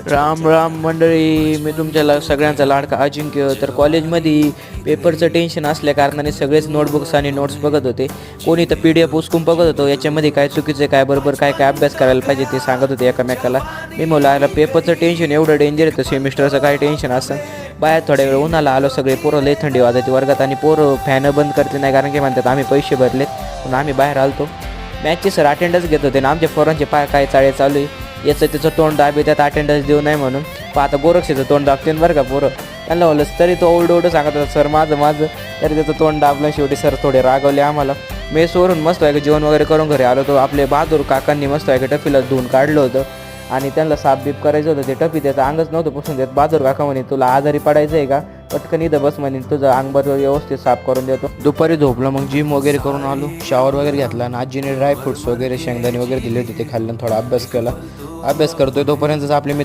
राम राम मंडळी, मी तुमच्या सगळ्यांचा लाडका अजिंक्य. तर कॉलेजमध्ये पेपरचं टेन्शन असल्या कारणाने सगळेच नोटबुक्स आणि नोट्स बघत होते. कोणी तर PDF उचकून बघत होतो, याच्यामध्ये काय चुकीचं आहे, काय बरोबर, काय काय अभ्यास करायला पाहिजे ते सांगत होते एकमेकाला. मी म्हणलं पेपरचं टेन्शन एवढं डेंजर येतं, सेमिस्टरचं काय टेन्शन असतं. बाहेर थोड्या वेळ उन्हाला आलो, सगळे पोरं लई थंडी वाजते वर्गात आणि पोरं फॅनं बंद करते नाही, कारण की म्हणतात आम्ही पैसे भरलेत म्हणून आम्ही बाहेर आलतो. मॅचचे सर अटेंडन्स घेत होते ना, आमच्या पोरांचे काय चाळे चालू आहे, याचं त्याचं तोंड दाबे, त्यात अटेंडन्स देऊ नये म्हणून. पण आता गोरक्षेचं तोंड दाबते बरं का पोरं, त्यांना बोललं तरी तो ओरडं सांगत होता सर माझं तरी त्याचं तोंड दाबलं. शेवटी सर थोडे रागवले आम्हाला. मेसवरून मस्त आहे का जेवण वगैरे करून घरी आलो. तो आपले बहादूर काकांनी मस्त आहे का टफीला धुवून काढलं होतं आणि त्यांना साफ बीप करायचं होतं. ते टफी त्याचं अंगच नव्हतं पुसून देत. बहादूर काका म्हणे तुला आजारी पडायचं आहे का, पटकन इथं बस म्हणे, तुझं अंगभर व्यवस्थित साफ करून देतो. दुपारी झोपलं, मग जिम वगैरे करून आलो, शॉवर वगैरे घेतला आणि आजीने ड्रायफ्रुट्स वगैरे शेंगदाणे वगैरे दिले होते, ते खाल्लं, थोडा अभ्यास केला. अभ्यास करतोय तोपर्यंतच आपले मित्र